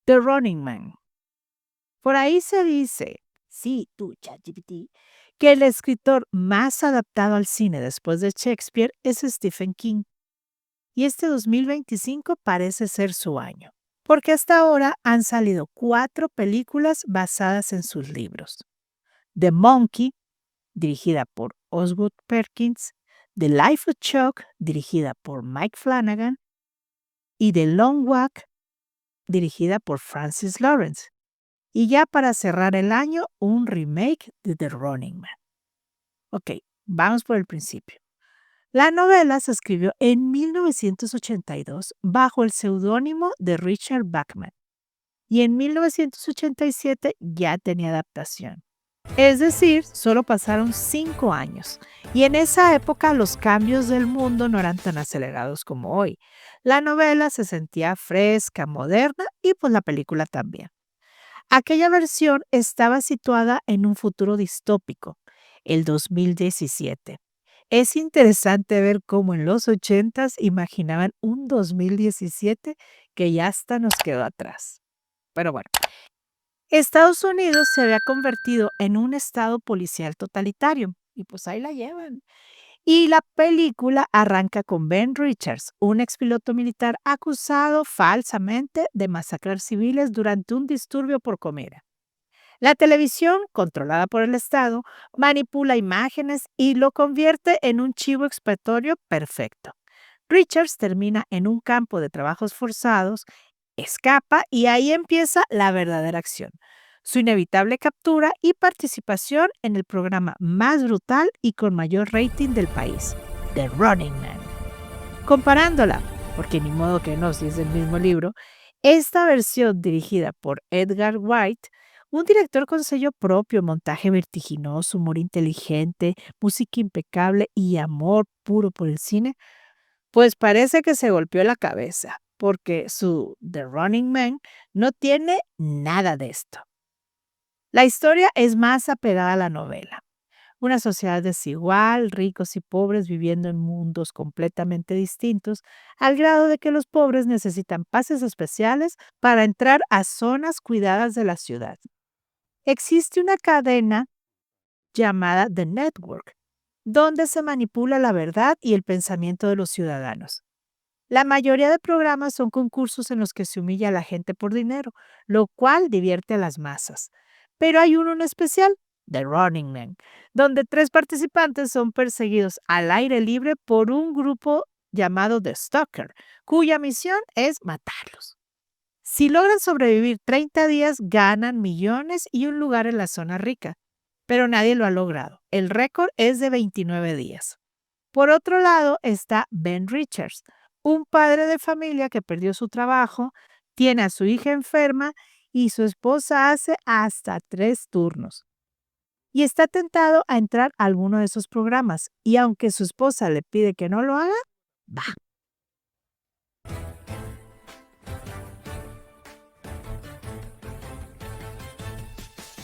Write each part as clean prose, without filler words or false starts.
The Running Man. Por ahí se dice, sí, tú, ChatGPT, que el escritor más adaptado al cine después de Shakespeare es Stephen King. Y este 2025 parece ser su año, porque hasta ahora han salido 4 películas basadas en sus libros. The Monkey, dirigida por Osgood Perkins, The Life of Chuck, dirigida por Mike Flanagan, y The Long Walk, dirigida por Francis Lawrence. Y ya para cerrar el año, un remake de The Running Man. Ok, vamos por el principio. La novela se escribió en 1982 bajo el seudónimo de Richard Bachman y en 1987 ya tenía adaptación. Es decir, solo pasaron 5 años y en esa época los cambios del mundo no eran tan acelerados como hoy. La novela se sentía fresca, moderna y pues la película también. Aquella versión estaba situada en un futuro distópico, el 2017. Es interesante ver cómo en los 80s imaginaban un 2017 que ya hasta nos quedó atrás. Pero bueno, Estados Unidos se había convertido en un estado policial totalitario y pues ahí la llevan. Y la película arranca con Ben Richards, un expiloto militar acusado falsamente de masacrar civiles durante un disturbio por comida. La televisión, controlada por el Estado, manipula imágenes y lo convierte en un chivo expiatorio perfecto. Richards termina en un campo de trabajos forzados, escapa y ahí empieza la verdadera acción. Su inevitable captura y participación en el programa más brutal y con mayor rating del país, The Running Man. Comparándola, porque ni modo que no, si es del mismo libro, esta versión dirigida por Edgar Wright, un director con sello propio, montaje vertiginoso, humor inteligente, música impecable y amor puro por el cine, pues parece que se golpeó la cabeza, porque su The Running Man no tiene nada de esto. La historia es más apegada a la novela. Una sociedad desigual, ricos y pobres viviendo en mundos completamente distintos, al grado de que los pobres necesitan pases especiales para entrar a zonas cuidadas de la ciudad. Existe una cadena llamada The Network, donde se manipula la verdad y el pensamiento de los ciudadanos. La mayoría de programas son concursos en los que se humilla a la gente por dinero, lo cual divierte a las masas. Pero hay uno en especial, The Running Man, donde 3 participantes son perseguidos al aire libre por un grupo llamado The Stalker, cuya misión es matarlos. Si logran sobrevivir 30 días, ganan millones y un lugar en la zona rica, pero nadie lo ha logrado. El récord es de 29 días. Por otro lado está Ben Richards, un padre de familia que perdió su trabajo, tiene a su hija enferma y su esposa hace hasta 3 turnos. Y está tentado a entrar a alguno de esos programas. Y aunque su esposa le pide que no lo haga, va.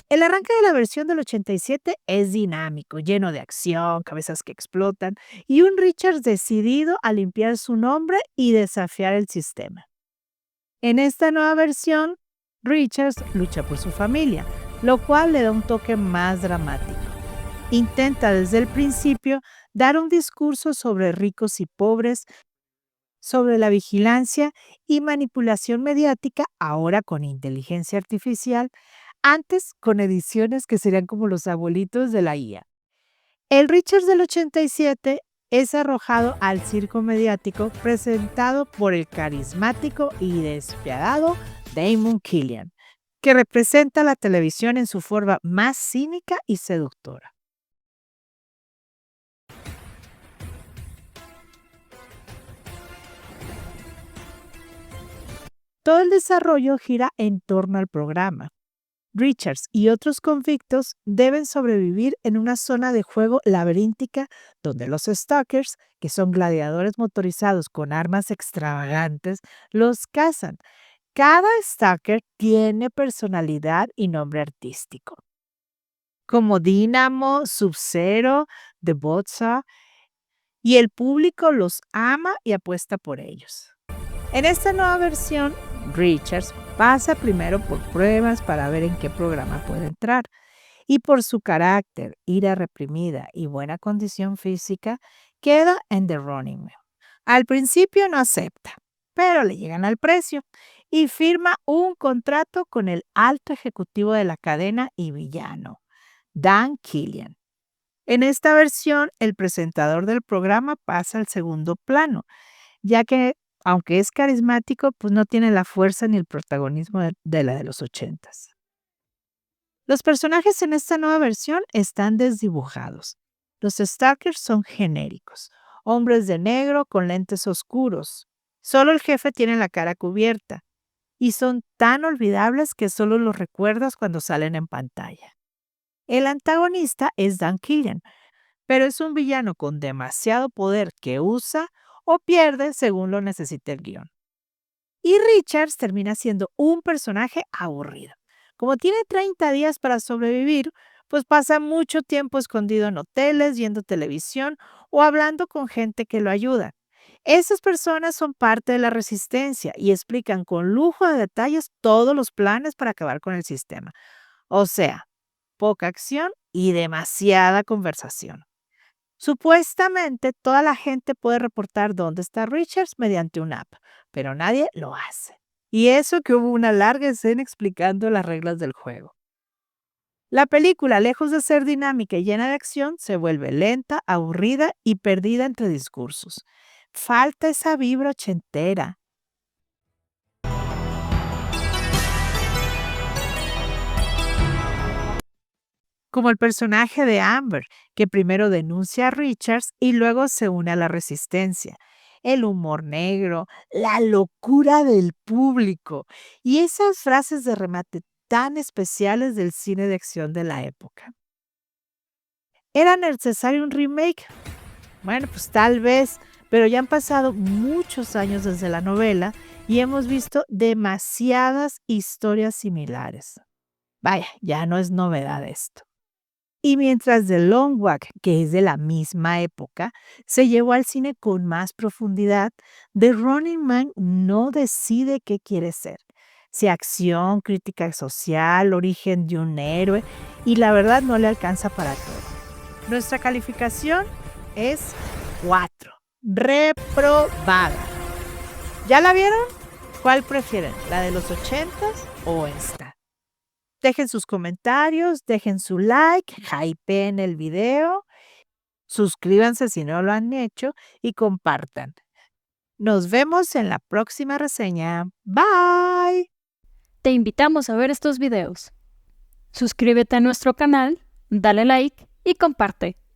El arranque de la versión del 87 es dinámico, lleno de acción, cabezas que explotan y un Richards decidido a limpiar su nombre y desafiar el sistema. En esta nueva versión, Richards lucha por su familia, lo cual le da un toque más dramático. Intenta desde el principio dar un discurso sobre ricos y pobres, sobre la vigilancia y manipulación mediática, ahora con inteligencia artificial, antes con ediciones que serían como los abuelitos de la IA. El Richards del 87 es arrojado al circo mediático presentado por el carismático y despiadado Damon Killian, que representa la televisión en su forma más cínica y seductora. Todo el desarrollo gira en torno al programa. Richards y otros convictos deben sobrevivir en una zona de juego laberíntica donde los Stalkers, que son gladiadores motorizados con armas extravagantes, los cazan. Cada Stalker tiene personalidad y nombre artístico, como Dynamo, Sub-Zero, The Buzzsaw, y el público los ama y apuesta por ellos. En esta nueva versión, Richards Pasa primero por pruebas para ver en qué programa puede entrar. Y por su carácter, ira reprimida y buena condición física, queda en The Running Man. Al principio no acepta, pero le llegan al precio y firma un contrato con el alto ejecutivo de la cadena y villano, Dan Killian. En esta versión, el presentador del programa pasa al segundo plano, ya que, aunque es carismático, pues no tiene la fuerza ni el protagonismo de la de los ochentas. Los personajes en esta nueva versión están desdibujados. Los Starkers son genéricos, hombres de negro con lentes oscuros. Solo el jefe tiene la cara cubierta y son tan olvidables que solo los recuerdas cuando salen en pantalla. El antagonista es Dan Killian, pero es un villano con demasiado poder que usa o pierde según lo necesite el guión. Y Richards termina siendo un personaje aburrido. Como tiene 30 días para sobrevivir, pues pasa mucho tiempo escondido en hoteles, viendo televisión o hablando con gente que lo ayuda. Esas personas son parte de la resistencia y explican con lujo de detalles todos los planes para acabar con el sistema. O sea, poca acción y demasiada conversación. Supuestamente toda la gente puede reportar dónde está Richards mediante una app, pero nadie lo hace. Y eso que hubo una larga escena explicando las reglas del juego. La película, lejos de ser dinámica y llena de acción, se vuelve lenta, aburrida y perdida entre discursos. Falta esa vibra ochentera. Como el personaje de Amber, que primero denuncia a Richards y luego se une a la resistencia. El humor negro, la locura del público y esas frases de remate tan especiales del cine de acción de la época. ¿Era necesario un remake? Bueno, pues tal vez, pero ya han pasado muchos años desde la novela y hemos visto demasiadas historias similares. Vaya, ya no es novedad esto. Y mientras The Long Walk, que es de la misma época, se llevó al cine con más profundidad, The Running Man no decide qué quiere ser. Si acción, crítica social, origen de un héroe, y la verdad no le alcanza para todo. Nuestra calificación es 4. Reprobada. ¿Ya la vieron? ¿Cuál prefieren? ¿La de los 80s o esta? Dejen sus comentarios, dejen su like, hypeen el video, suscríbanse si no lo han hecho y compartan. Nos vemos en la próxima reseña. Bye. Te invitamos a ver estos videos. Suscríbete a nuestro canal, dale like y comparte.